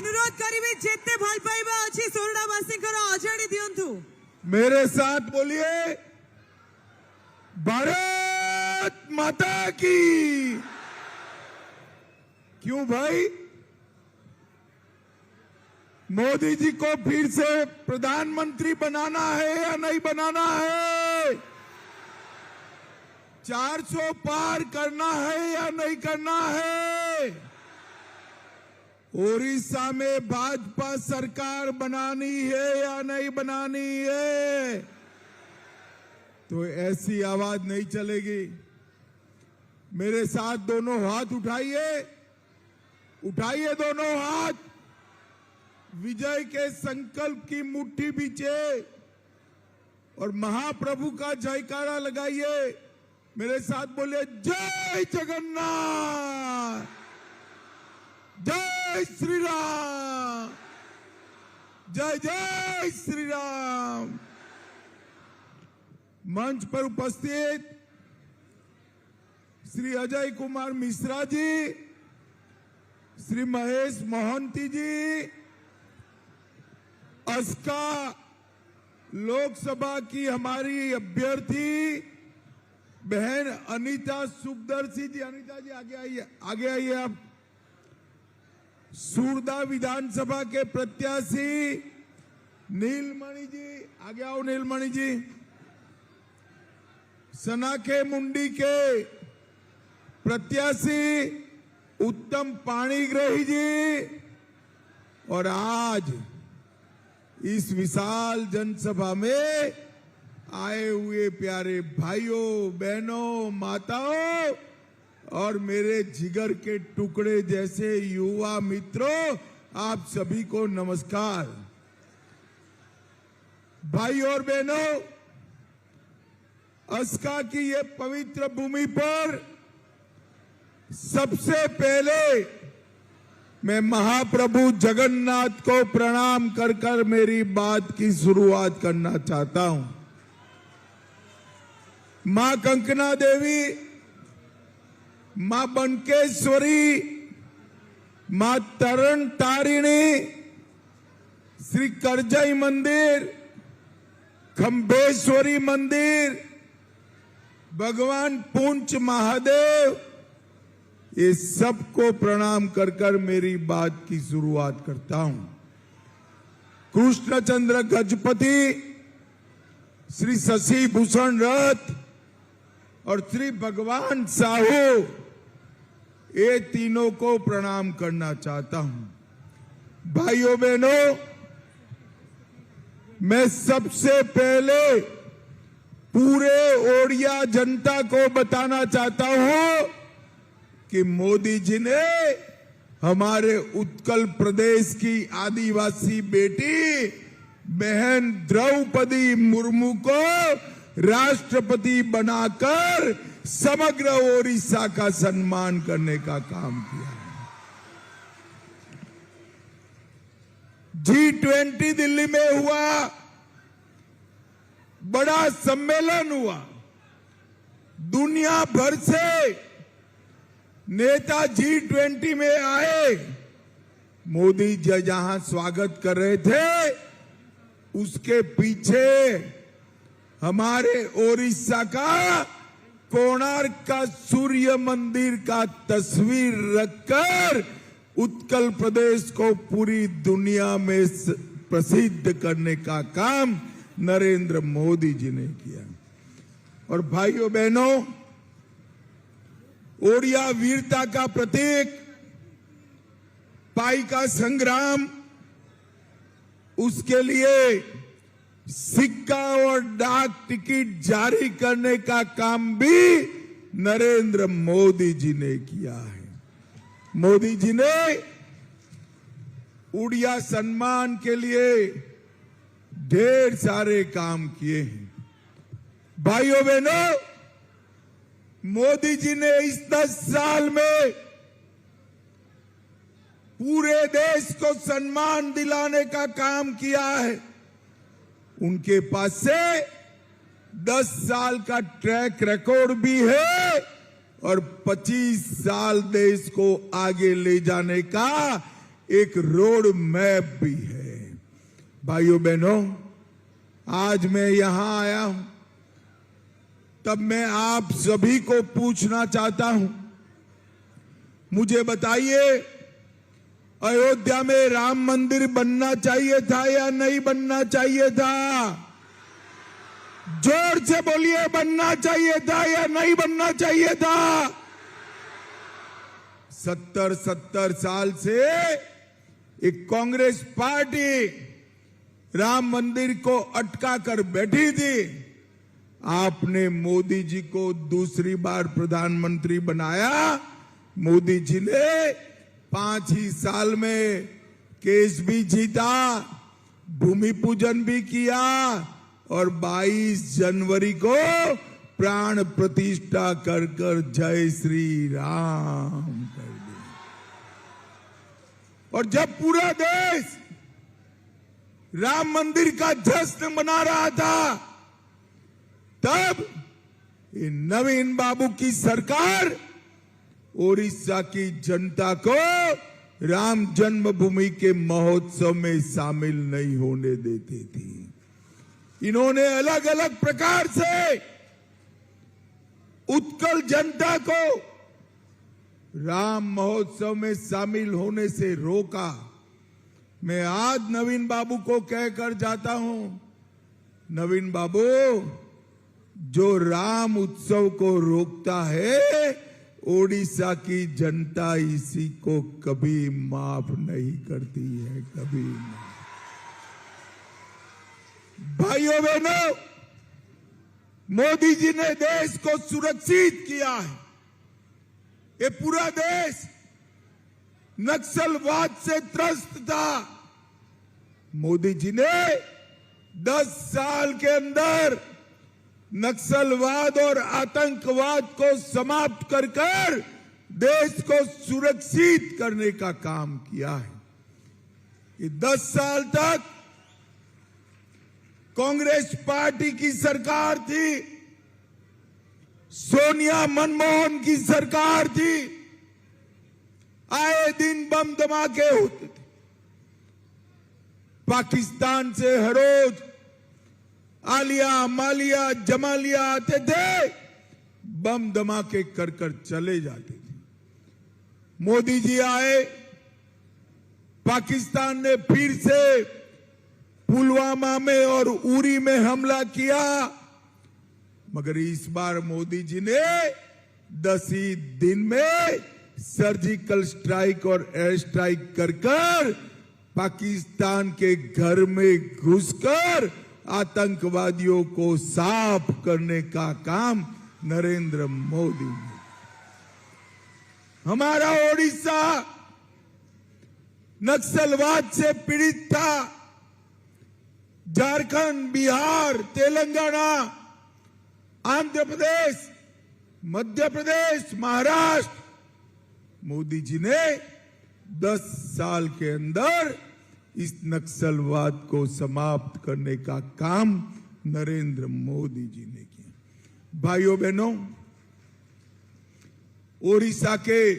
अनुरोध करिबे जेते भल पाइबा अछि सोरडावासींकर अजाणी दियंतु। मेरे साथ बोलिए भारत माता की। क्यों भाई? मोदी जी को फिर से प्रधानमंत्री बनाना है या नहीं बनाना है? 400 पार करना है या नहीं करना है? ओडिशा में भाजपा सरकार बनानी है या नहीं बनानी है? तो ऐसी आवाज नहीं चलेगी। मेरे साथ दोनों हाथ उठाइए, उठाइए दोनों हाथ, विजय के संकल्प की मुट्ठी बीचे और महाप्रभु का जयकारा लगाइए। मेरे साथ बोलिए जय जगन्नाथ, जय श्री राम, जय जय श्री राम। मंच पर उपस्थित श्री अजय कुमार मिश्रा जी, श्री महेश मोहंती जी, अस्का लोकसभा की हमारी अभ्यर्थी बहन अनीता सुखदर्शी जी, अनीता जी आगे आइए, आगे आइए आप। सूरदा विधानसभा के प्रत्याशी नीलमणि जी, आगे आओ नीलमणि जी। सनाखे मुंडी के प्रत्याशी उत्तम पाणीग्रही जी, और आज इस विशाल जनसभा में आए हुए प्यारे भाइयों बहनों माताओं और मेरे जिगर के टुकड़े जैसे युवा मित्रों, आप सभी को नमस्कार। भाई और बहनों, अस्का की ये पवित्र भूमि पर सबसे पहले मैं महाप्रभु जगन्नाथ को प्रणाम कर कर मेरी बात की शुरुआत करना चाहता हूं। मां कंकना देवी, मां बनकेश्वरी, मां तरण तारिणी, श्री करजई मंदिर, खंबेश्वरी मंदिर, भगवान पूंछ महादेव, ये सबको प्रणाम कर कर मेरी बात की शुरुआत करता हूं। कृष्णचंद्र गजपति, श्री शशि भूषण रथ और श्री भगवान साहू, ये तीनों को प्रणाम करना चाहता हूं। भाइयों बहनों, मैं सबसे पहले पूरे ओडिया जनता को बताना चाहता हूं कि मोदी जी ने हमारे उत्कल प्रदेश की आदिवासी बेटी बहन द्रौपदी मुर्मू को राष्ट्रपति बनाकर समग्र ओडिशा का सम्मान करने का काम किया। G20 दिल्ली में हुआ, बड़ा सम्मेलन हुआ, दुनिया भर से नेता G20 में आए। मोदी जी जहां स्वागत कर रहे थे, उसके पीछे हमारे ओडिशा का कोणार्क का सूर्य मंदिर का तस्वीर रखकर उत्कल प्रदेश को पूरी दुनिया में प्रसिद्ध करने का काम नरेंद्र मोदी जी ने किया। और भाइयों बहनों, ओडिया वीरता का प्रतीक पाइका संग्राम, उसके लिए सिक्का और डाक टिकट जारी करने का काम भी नरेंद्र मोदी जी ने किया है। मोदी जी ने उड़िया सम्मान के लिए ढेर सारे काम किए हैं। भाइयों बहनों, मोदी जी ने इस 10 साल में पूरे देश को सम्मान दिलाने का काम किया है। उनके पास से 10 साल का ट्रैक रिकॉर्ड भी है और 25 साल देश को आगे ले जाने का एक रोड मैप भी है। भाइयों बहनों, आज मैं यहां आया हूं तब मैं आप सभी को पूछना चाहता हूं, मुझे बताइए, अयोध्या में राम मंदिर बनना चाहिए था या नहीं बनना चाहिए था? जोर से बोलिए, बनना चाहिए था या नहीं बनना चाहिए था? 70 साल से एक कांग्रेस पार्टी राम मंदिर को अटका कर बैठी थी। आपने मोदी जी को दूसरी बार प्रधानमंत्री बनाया। मोदी जी ने 5 ही साल में केस भी जीता, भूमि पूजन भी किया और 22 जनवरी को प्राण प्रतिष्ठा कर कर जय श्री राम कर दिया। और जब पूरा देश राम मंदिर का जश्न मना रहा था, तब ये नवीन बाबू की सरकार ओडिशा की जनता को राम जन्मभूमि के महोत्सव में शामिल नहीं होने देती थी। इन्होंने अलग अलग प्रकार से उत्कल जनता को राम महोत्सव में शामिल होने से रोका। मैं आज नवीन बाबू को कहकर जाता हूं, नवीन बाबू, जो राम उत्सव को रोकता है, ओडिशा की जनता इसी को कभी माफ नहीं करती है, कभी नहीं। भाइयों बहनों, मोदी जी ने देश को सुरक्षित किया है। ये पूरा देश नक्सलवाद से त्रस्त था। मोदी जी ने 10 साल के अंदर नक्सलवाद और आतंकवाद को समाप्त कर कर देश को सुरक्षित करने का काम किया है। ये 10 साल तक कांग्रेस पार्टी की सरकार थी, सोनिया मनमोहन की सरकार थी। आए दिन बम धमाके होते थे, पाकिस्तान से हर रोज आलिया मालिया जमालिया आते थे, बम धमाके कर कर चले जाते थे। मोदी जी आए, पाकिस्तान ने फिर से पुलवामा में और उरी में हमला किया, मगर इस बार मोदी जी ने 10 ही दिन में सर्जिकल स्ट्राइक और एयर स्ट्राइक कर कर पाकिस्तान के घर में घुसकर आतंकवादियों को साफ करने का काम नरेंद्र मोदी ने। हमारा ओडिशा नक्सलवाद से पीड़ित था। झारखंड, बिहार, तेलंगाना, आंध्र प्रदेश, मध्य प्रदेश, महाराष्ट्र, मोदी जी ने 10 साल के अंदर इस नक्सलवाद को समाप्त करने का काम नरेंद्र मोदी जी ने किया। भाइयों बहनों, ओडिशा के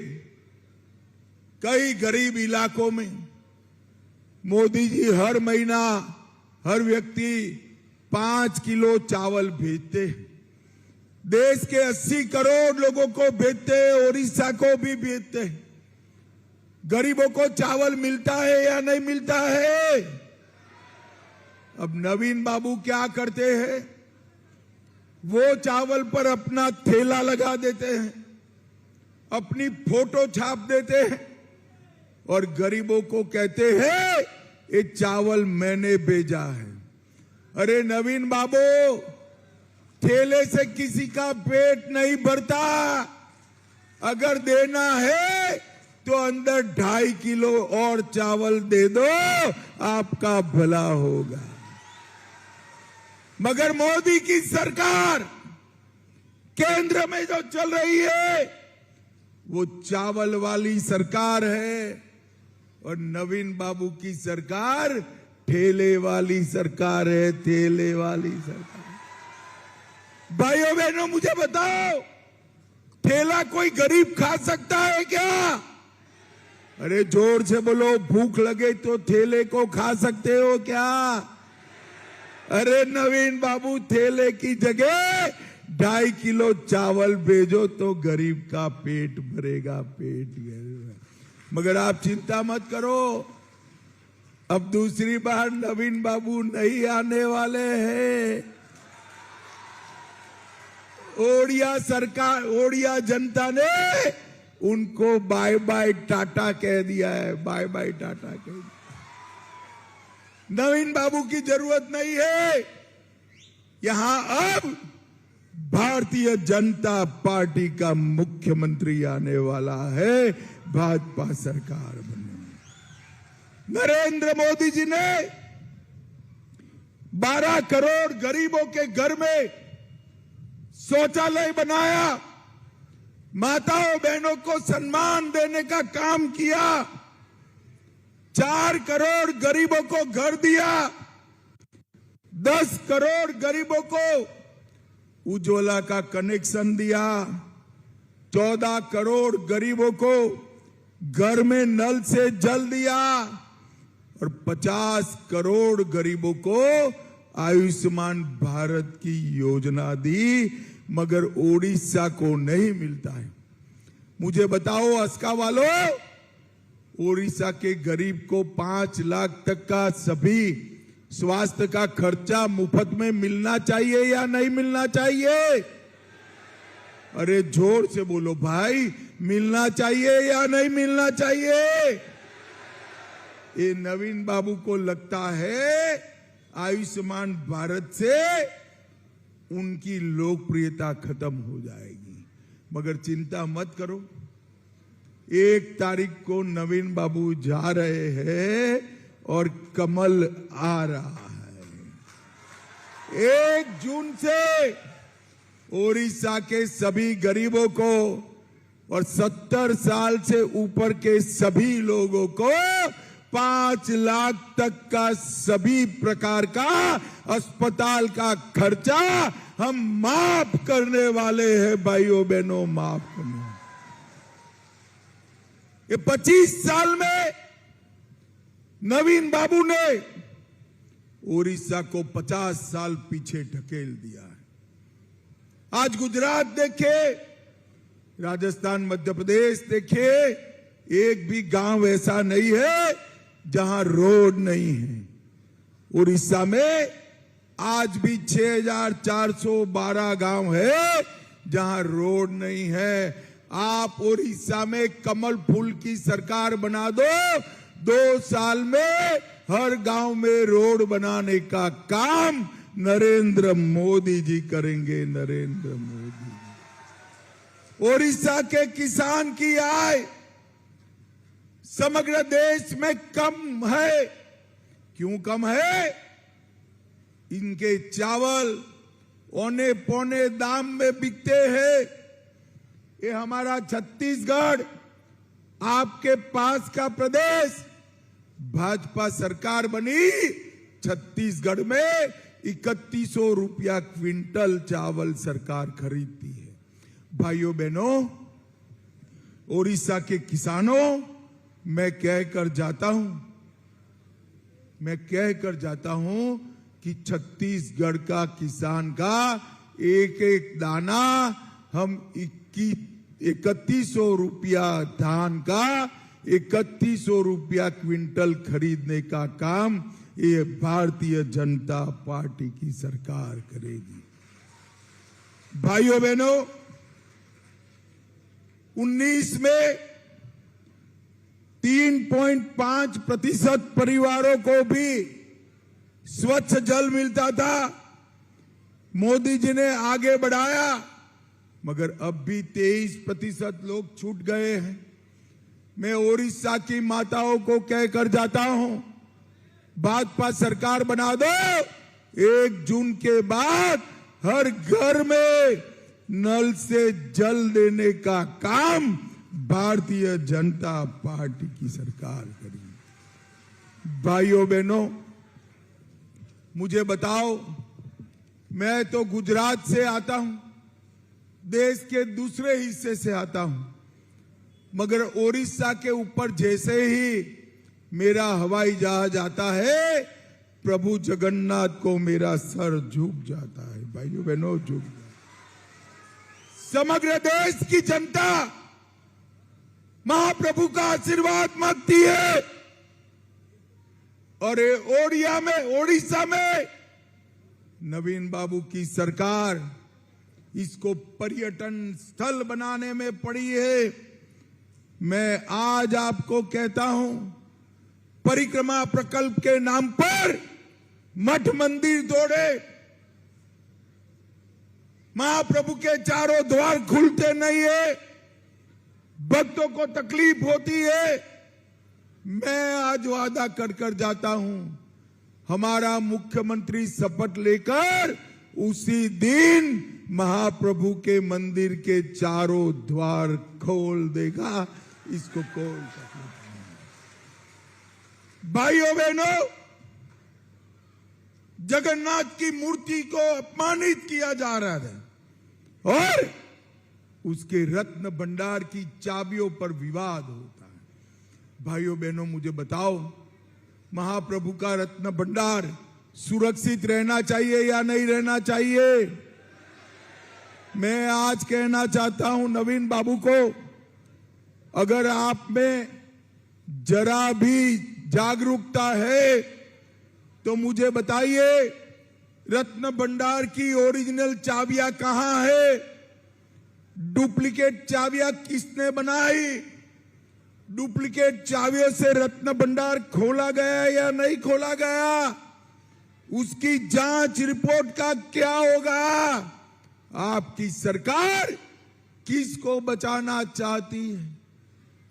कई गरीब इलाकों में मोदी जी हर महीना हर व्यक्ति 5 किलो चावल भेजते हैं। देश के 80 करोड़ लोगों को भेजते हैं, ओडिशा को भी भेजते हैं। गरीबों को चावल मिलता है या नहीं मिलता है? अब नवीन बाबू क्या करते हैं, वो चावल पर अपना ठेला लगा देते हैं, अपनी फोटो छाप देते हैं और गरीबों को कहते हैं ये चावल मैंने भेजा है। अरे नवीन बाबू, ठेले से किसी का पेट नहीं भरता। अगर देना है तो अंदर 2.5 किलो और चावल दे दो, आपका भला होगा। मगर मोदी की सरकार केंद्र में जो चल रही है वो चावल वाली सरकार है और नवीन बाबू की सरकार ठेले वाली सरकार है, ठेले वाली सरकार। भाइयों बहनों, मुझे बताओ, ठेला कोई गरीब खा सकता है क्या? अरे जोर से बोलो, भूख लगे तो ठेले को खा सकते हो क्या? अरे नवीन बाबू, ठेले की जगह 2.5 किलो चावल भेजो तो गरीब का पेट भरेगा, पेट भरेगा। मगर आप चिंता मत करो, अब दूसरी बार नवीन बाबू नहीं आने वाले हैं। ओडिया सरकार, ओडिया जनता ने उनको बाय बाय टाटा कह दिया है, बाय बाय टाटा कह दिया। नवीन बाबू की जरूरत नहीं है। यहां अब भारतीय जनता पार्टी का मुख्यमंत्री आने वाला है, भाजपा सरकार बनने। नरेंद्र मोदी जी ने 12 करोड़ गरीबों के घर में शौचालय बनाया, माताओं बहनों को सम्मान देने का काम किया, 4 करोड़ गरीबों को घर दिया, 10 करोड़ गरीबों को उज्ज्वला का कनेक्शन दिया, 14 करोड़ गरीबों को घर में नल से जल दिया और 50 करोड़ गरीबों को आयुष्मान भारत की योजना दी, मगर ओडिशा को नहीं मिलता है। मुझे बताओ अस्का वालों, ओडिशा के गरीब को 5 लाख तक का सभी स्वास्थ्य का खर्चा मुफ्त में मिलना चाहिए या नहीं मिलना चाहिए? अरे जोर से बोलो भाई, मिलना चाहिए या नहीं मिलना चाहिए? ये नवीन बाबू को लगता है आयुष्मान भारत से उनकी लोकप्रियता खत्म हो जाएगी, मगर चिंता मत करो, 1 तारीख को नवीन बाबू जा रहे हैं और कमल आ रहा है। 1 जून से ओडिशा के सभी गरीबों को और 70 साल से ऊपर के सभी लोगों को 5 लाख तक का सभी प्रकार का अस्पताल का खर्चा हम माफ करने वाले हैं भाइयों बहनों, माफ करने। ये 25 साल में नवीन बाबू ने ओडिशा को 50 साल पीछे ढकेल दिया है। आज गुजरात देखे, राजस्थान, मध्य प्रदेश देखे, एक भी गांव ऐसा नहीं है जहां रोड नहीं है। उड़ीसा में आज भी 6412 गांव है जहां रोड नहीं है। आप उड़ीसा में कमल फूल की सरकार बना दो, 2 साल में हर गांव में रोड बनाने का काम नरेंद्र मोदी जी करेंगे, नरेंद्र मोदी। उड़ीसा के किसान की आय समग्र देश में कम है। क्यों कम है? इनके चावल औने पौने दाम में बिकते हैं। ये हमारा छत्तीसगढ़, आपके पास का प्रदेश, भाजपा सरकार बनी, छत्तीसगढ़ में 3100 रुपया क्विंटल चावल सरकार खरीदती है। भाइयों बहनों, ओडिशा के किसानों, मैं कहकर जाता हूं कि छत्तीसगढ़ का किसान का एक एक दाना हम 3100 रुपया धान का 3100 रुपया क्विंटल खरीदने का काम ये भारतीय जनता पार्टी की सरकार करेगी। भाइयों बहनों, 19 में 3.5% परिवारों को भी स्वच्छ जल मिलता था। मोदी जी ने आगे बढ़ाया, मगर अब भी 23% लोग छूट गए हैं। मैं ओडिशा की माताओं को कहकर जाता हूं, भाजपा सरकार बना दो, 1 जून के बाद हर घर में नल से जल देने का काम भारतीय जनता पार्टी की सरकार करेगी। भाइयों बहनों, मुझे बताओ, मैं तो गुजरात से आता हूं, देश के दूसरे हिस्से से आता हूं। मगर ओडिशा के ऊपर जैसे ही मेरा हवाई जहाज आता है, प्रभु जगन्नाथ को मेरा सर झुक जाता है। भाइयों बहनों, झुक जाता है। समग्र देश की जनता महाप्रभु का आशीर्वाद मांगती है और ओडिशा में नवीन बाबू की सरकार इसको पर्यटन स्थल बनाने में पड़ी है। मैं आज आपको कहता हूं, परिक्रमा प्रकल्प के नाम पर मठ मंदिर तोड़े, महाप्रभु के चारों द्वार खुलते नहीं है, भक्तों को तकलीफ होती है। मैं आज वादा कर कर जाता हूं, हमारा मुख्यमंत्री शपथ लेकर उसी दिन महाप्रभु के मंदिर के चारों द्वार खोल देगा। इसको खोल सकते। भाइयों बहनों, जगन्नाथ की मूर्ति को अपमानित किया जा रहा है और उसके रत्न भंडार की चाबियों पर विवाद होता है। भाइयों बहनों, मुझे बताओ, महाप्रभु का रत्न भंडार सुरक्षित रहना चाहिए या नहीं रहना चाहिए? मैं आज कहना चाहता हूं नवीन बाबू को, अगर आप में जरा भी जागरूकता है तो मुझे बताइए, रत्न भंडार की ओरिजिनल चाबियां कहां है? डुप्लीकेट चाबियां किसने बनाई? डुप्लीकेट चाबियों से रत्न भंडार खोला गया या नहीं खोला गया? उसकी जांच रिपोर्ट का क्या होगा? आपकी सरकार किसको बचाना चाहती है?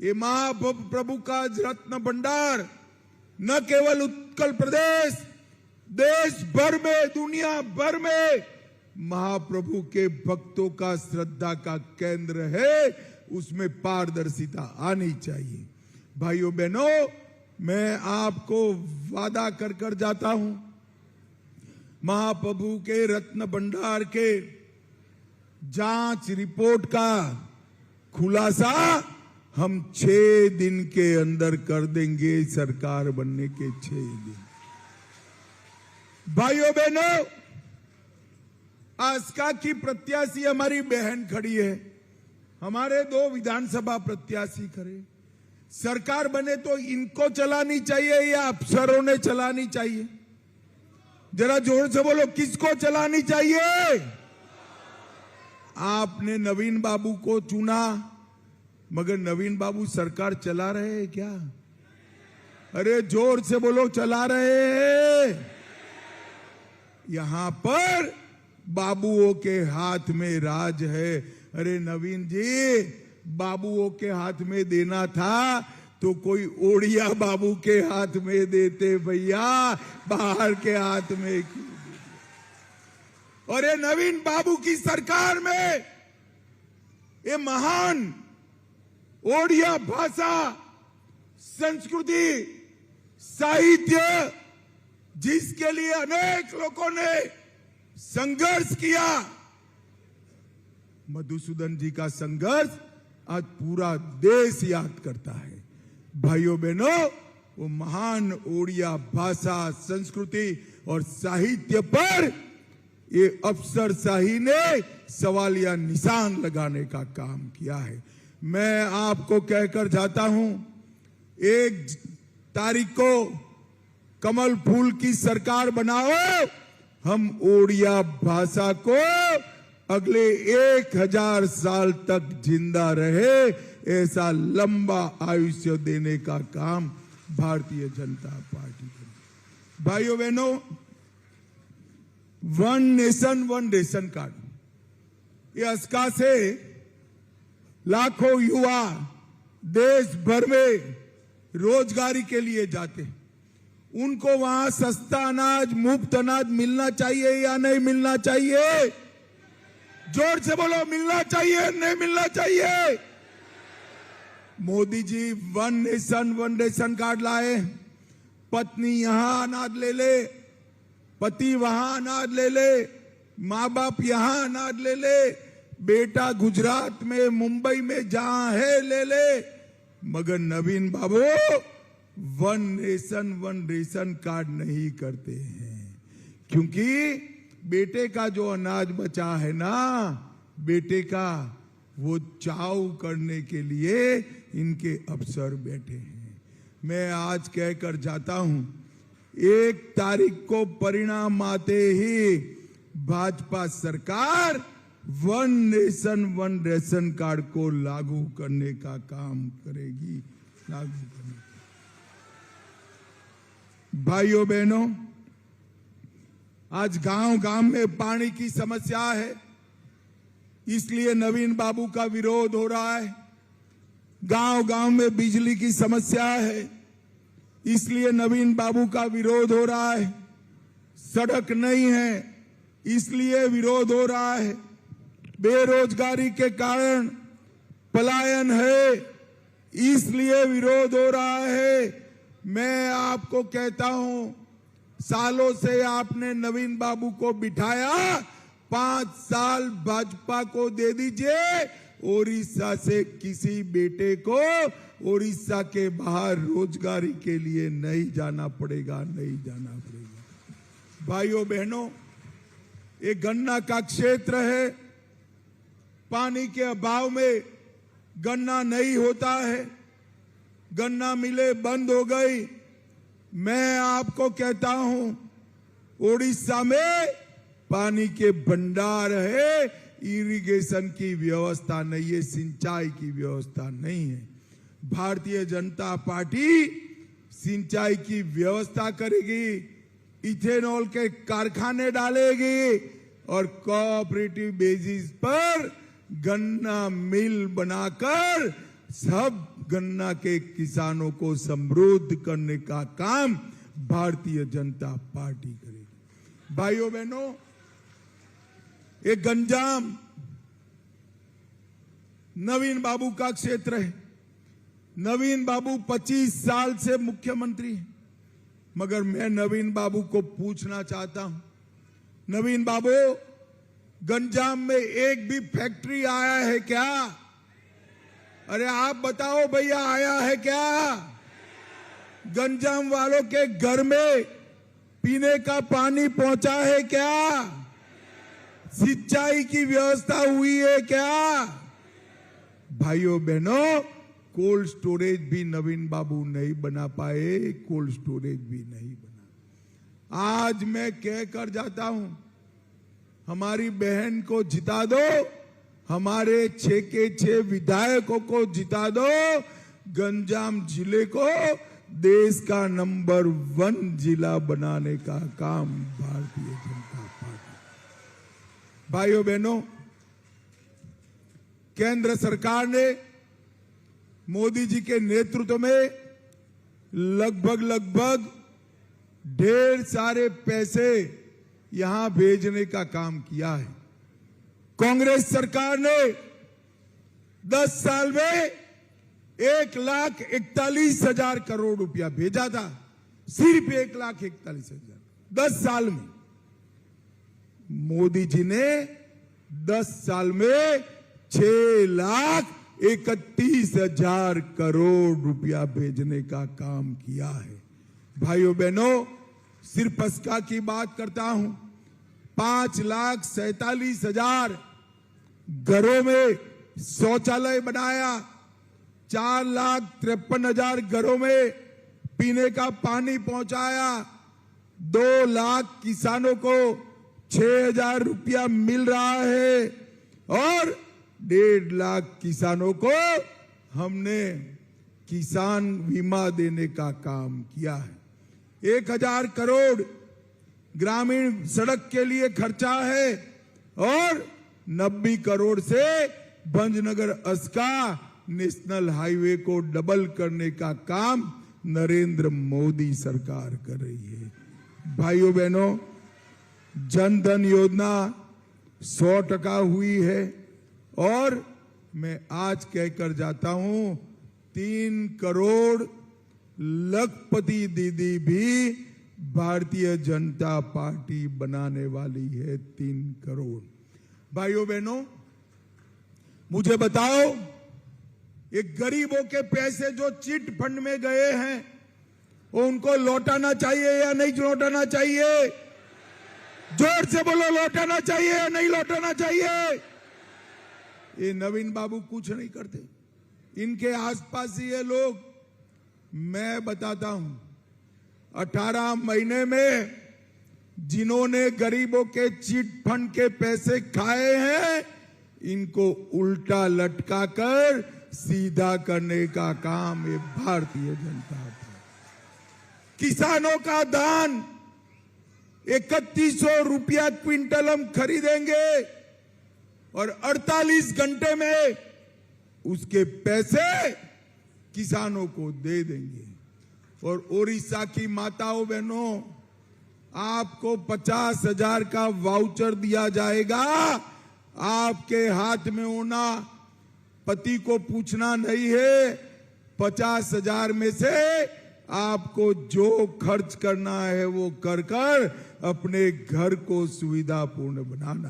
ये महाप्रभु का रत्न भंडार न केवल उत्कल प्रदेश, देश भर में, दुनिया भर में महाप्रभु के भक्तों का श्रद्धा का केंद्र है। उसमें पारदर्शिता आनी चाहिए। भाइयों बहनों, मैं आपको वादा कर कर जाता हूं, महाप्रभु के रत्न भंडार के जांच रिपोर्ट का खुलासा हम 6 दिन के अंदर कर देंगे, सरकार बनने के 6 दिन। भाइयों बहनों, आस्का की प्रत्याशी हमारी बहन खड़ी है, हमारे 2 विधानसभा प्रत्याशी खड़े। सरकार बने तो इनको चलानी चाहिए या अफसरों ने चलानी चाहिए? जरा जोर से बोलो, किसको चलानी चाहिए? आपने नवीन बाबू को चुना, मगर नवीन बाबू सरकार चला रहे हैं क्या? अरे जोर से बोलो, चला रहे हैं? यहां पर बाबुओं के हाथ में राज है। अरे नवीन जी, बाबुओं के हाथ में देना था तो कोई ओडिया बाबू के हाथ में देते भैया, बाहर के हाथ में क्यों? और ये नवीन बाबू की सरकार में ये महान ओडिया भाषा, संस्कृति, साहित्य, जिसके लिए अनेक लोगों ने संघर्ष किया, मधुसूदन जी का संघर्ष आज पूरा देश याद करता है। भाइयों बहनों, वो महान ओडिया भाषा, संस्कृति और साहित्य पर ये अफसरशाही ने सवालिया निशान लगाने का काम किया है। मैं आपको कहकर जाता हूं, 1 तारीख को कमल फूल की सरकार बनाओ, हम ओडिया भाषा को अगले 1000 साल तक जिंदा रहे, ऐसा लंबा आयुष्य देने का काम भारतीय जनता पार्टी करेगी। भाइयों बहनों, 1 नेशन 1 रेशन कार्ड, ये आस्का से लाखों युवा देश भर में रोजगारी के लिए जाते, उनको वहां सस्ता अनाज, मुफ्त अनाज मिलना चाहिए या नहीं मिलना चाहिए? जोर से बोलो, मिलना चाहिए नहीं मिलना चाहिए? Modi ji 1 nation 1 ration card लाए, पत्नी यहां अनाज ले ले, पति वहां अनाज ले ले, माँ बाप यहां अनाज ले ले, बेटा गुजरात में, मुंबई में जहां है ले ले, मगर Naveen Babu one nation one ration card नहीं करते हैं, क्योंकि बेटे का जो अनाज बचा है ना, बेटे का, वो चाव करने के लिए इनके अफसर बैठे हैं। मैं आज कहकर जाता हूं, 1 तारीख को परिणाम आते ही भाजपा सरकार one nation one ration card को लागू करने का काम करेगी, लागू करने। भाइयों बहनों, आज गांव गांव में पानी की समस्या है, इसलिए नवीन बाबू का विरोध हो रहा है। गांव गांव में बिजली की समस्या है, इसलिए नवीन बाबू का विरोध हो रहा है। सड़क नहीं है, इसलिए विरोध हो रहा है। बेरोजगारी के कारण पलायन है, इसलिए विरोध हो रहा है। मैं आपको कहता हूं, सालों से आपने नवीन बाबू को बिठाया, 5 साल भाजपा को दे दीजिए। ओडिशा से किसी बेटे को ओडिशा के बाहर रोजगारी के लिए नहीं जाना पड़ेगा, नहीं जाना पड़ेगा। भाइयों बहनों, ये गन्ना का क्षेत्र है, पानी के अभाव में गन्ना नहीं होता है, गन्ना मिलें बंद हो गई। मैं आपको कहता हूं, ओडिशा में पानी के भंडार है, इरिगेशन की व्यवस्था नहीं है, सिंचाई की व्यवस्था नहीं है। भारतीय जनता पार्टी सिंचाई की व्यवस्था करेगी, इथेनॉल के कारखाने डालेगी और कोऑपरेटिव बेसिस पर गन्ना मिल बनाकर सब गन्ना के किसानों को समृद्ध करने का काम भारतीय जनता पार्टी करेगी। भाइयों बहनों, ये गंजाम नवीन बाबू का क्षेत्र है। नवीन बाबू 25 साल से मुख्यमंत्री है, मगर मैं नवीन बाबू को पूछना चाहता हूं, नवीन बाबू, गंजाम में एक भी फैक्ट्री आया है क्या? अरे आप बताओ भैया, आया है क्या? गंजाम वालों के घर में पीने का पानी पहुंचा है क्या? सिंचाई की व्यवस्था हुई है क्या? भाइयों बहनों, कोल्ड स्टोरेज भी नवीन बाबू नहीं बना पाए, कोल्ड स्टोरेज भी नहीं बना। आज मैं कहकर जाता हूं, हमारी बहन को जिता दो, हमारे 6 के 6 विधायकों को जिता दो, गंजाम जिले को देश का नंबर 1 जिला बनाने का काम भारतीय जनता पार्टी। भाइयों बहनों, केंद्र सरकार ने मोदी जी के नेतृत्व में लगभग ढेर सारे पैसे यहां भेजने का काम किया है। कांग्रेस सरकार ने 10 साल में 1,41,000 करोड़ रुपया भेजा था, सिर्फ 1,41,000 10 साल में। मोदी जी ने 10 साल में 6,31,000 करोड़ रुपया भेजने का काम किया है। भाइयों बहनों, सिर्फ इसका की बात करता हूं, 5,47,000 घरों में शौचालय बनाया, 4,53,000 घरों में पीने का पानी पहुंचाया, 2 लाख किसानों को 6,000 रुपया मिल रहा है और 1.5 लाख किसानों को हमने किसान बीमा देने का काम किया है। 1,000 करोड़ ग्रामीण सड़क के लिए खर्चा है और 90 करोड़ से भंजनगर अस्का नेशनल हाईवे को डबल करने का काम नरेंद्र मोदी सरकार कर रही है। भाइयों बहनों, जन धन योजना 100% हुई है और मैं आज कहकर जाता हूं, 3 करोड़ लखपति दीदी भी भारतीय जनता पार्टी बनाने वाली है। 3 करोड़। भाइयों बहनों, मुझे बताओ, ये गरीबों के पैसे जो चिट फंड में गए हैं वो उनको लौटाना चाहिए या नहीं लौटाना चाहिए? जोर से बोलो, लौटाना चाहिए या नहीं लौटाना चाहिए? ये नवीन बाबू कुछ नहीं करते, इनके आसपास ये लोग, मैं बताता हूं, 18 महीने में जिन्होंने गरीबों के चिट फंड के पैसे खाए हैं, इनको उल्टा लटका कर सीधा करने का काम ये भारतीय जनता पार्टी। किसानों का धान 3100 रुपया क्विंटल हम खरीदेंगे और 48 घंटे में उसके पैसे किसानों को दे देंगे। और ओडिशा की माताओं बहनों, आपको 50,000 का वाउचर दिया जाएगा। आपके हाथ में होना, पति को पूछना नहीं है। 50,000 में से आपको जो खर्च करना है वो कर कर अपने घर को सुविधापूर्ण बनाना।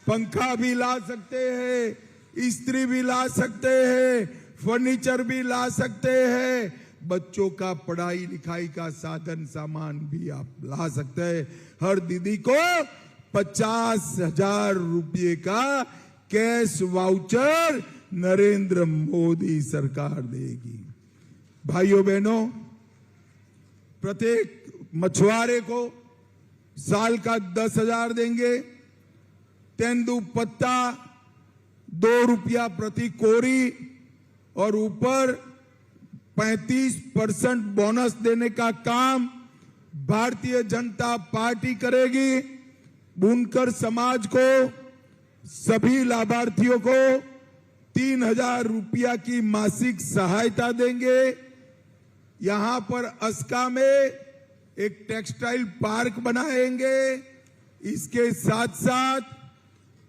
पंखा भी ला सकते हैं, इस्त्री भी ला सकते हैं, फर्नीचर भी ला सकते हैं, बच्चों का पढ़ाई लिखाई का साधन सामान भी आप ला सकते हैं। हर दीदी को 50,000 रुपये का कैश वाउचर नरेंद्र मोदी सरकार देगी। भाइयों बहनों, प्रत्येक मछुआरे को साल का 10,000 देंगे। तेंदुपत्ता 2 रुपया प्रति कोरी और ऊपर 35% बोनस देने का काम भारतीय जनता पार्टी करेगी। बुनकर समाज को, सभी लाभार्थियों को 3,000 रुपया की मासिक सहायता देंगे। यहां पर अस्का में एक टेक्सटाइल पार्क बनाएंगे। इसके साथ साथ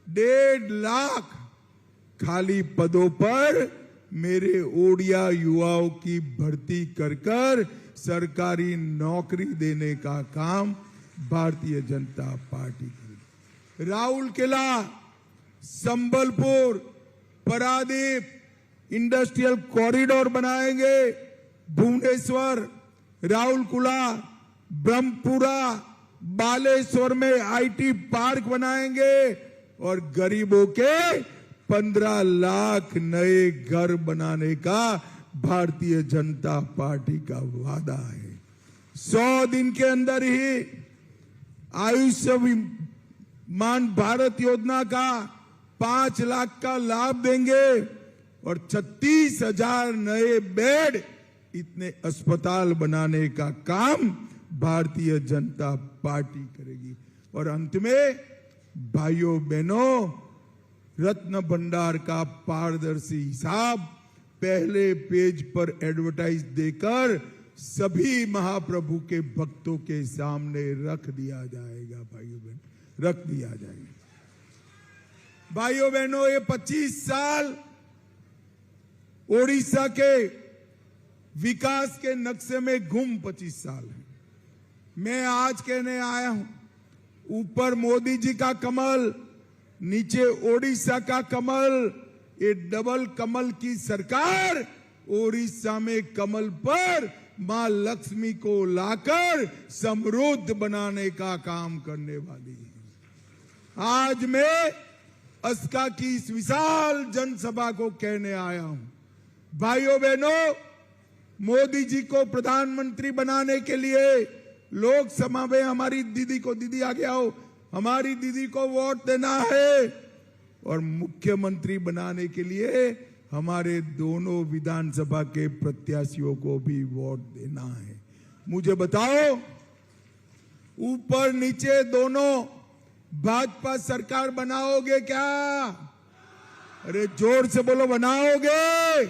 1.5 लाख खाली पदों पर मेरे ओडिया युवाओं की भर्ती कर कर सरकारी नौकरी देने का काम भारतीय जनता पार्टी की। राउरकेला, संबलपुर, पारादीप इंडस्ट्रियल कॉरिडोर बनाएंगे। भुवनेश्वर, राउरकेला, ब्रह्मपुरा, बालेश्वर में आईटी पार्क बनाएंगे और गरीबों के 15 लाख नए घर बनाने का भारतीय जनता पार्टी का वादा है। 100 दिन के अंदर ही आयुष्मान भारत योजना का 5 लाख का लाभ देंगे और 36,000 नए बेड, इतने अस्पताल बनाने का काम भारतीय जनता पार्टी करेगी। और अंत में भाइयों बहनों, रत्न भंडार का पारदर्शी हिसाब पहले पेज पर एडवर्टाइज देकर सभी महाप्रभु के भक्तों के सामने रख दिया जाएगा। भाइयों बहन, रख दिया जाएगा। भाइयों बहनों, ये 25 साल ओडिशा के विकास के नक्शे में गुम 25 साल है। मैं आज कहने आया हूं, ऊपर मोदी जी का कमल, नीचे ओडिशा का कमल, ये डबल कमल की सरकार ओडिशा में कमल पर मां लक्ष्मी को लाकर समृद्ध बनाने का काम करने वाली है। आज मैं अस्का की इस विशाल जनसभा को कहने आया हूं, भाइयों बहनों, मोदी जी को प्रधानमंत्री बनाने के लिए लोकसभा में हमारी दीदी को, दीदी आगे आओ, हमारी दीदी को वोट देना है और मुख्यमंत्री बनाने के लिए हमारे दोनों विधानसभा के प्रत्याशियों को भी वोट देना है। मुझे बताओ, ऊपर नीचे दोनों भाजपा सरकार बनाओगे क्या? अरे जोर से बोलो, बनाओगे?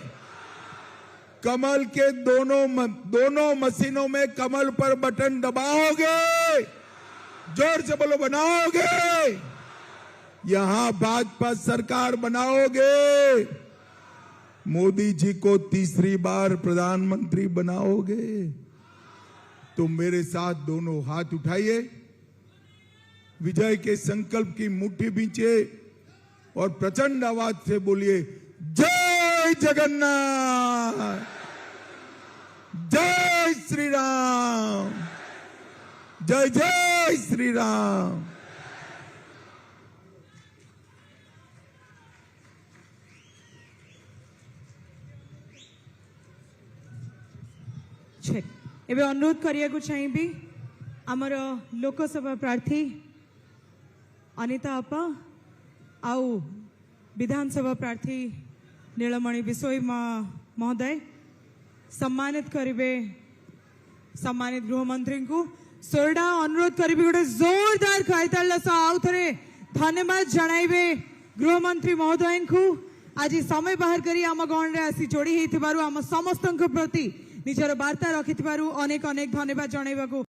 कमल के दोनों मशीनों में कमल पर बटन दबाओगे? जोर से बोलो, बनाओगे? यहां भाजपा सरकार बनाओगे? मोदी जी को तीसरी बार प्रधानमंत्री बनाओगे? तो मेरे साथ दोनों हाथ उठाइए, विजय के संकल्प की मुट्ठी बींचे और प्रचंड आवाज से बोलिए जय जगन्नाथ, जय श्री राम, जय जय श्री राम। एबे अनुरोध करिया को चाहिए आमर लोकसभा प्रार्थी अनिता अपा आउ विधानसभा प्रार्थी नीलमणि बिशोई महोदय सम्मानित करिवे सम्मानित गृहमंत्री को सोरडा अनुरोध करिवे गोटे जोरदार खाइताल आउ थे धन्यवाद जणाइबे गृहमंत्री महोदय को आज समय बाहर करी आम गण रे आसी जोड़ी हेतिबारु आम समस्त प्रति निजर वार्ता रखिथिबारु अनेक अनेक धन्यवाद जणाइबाकू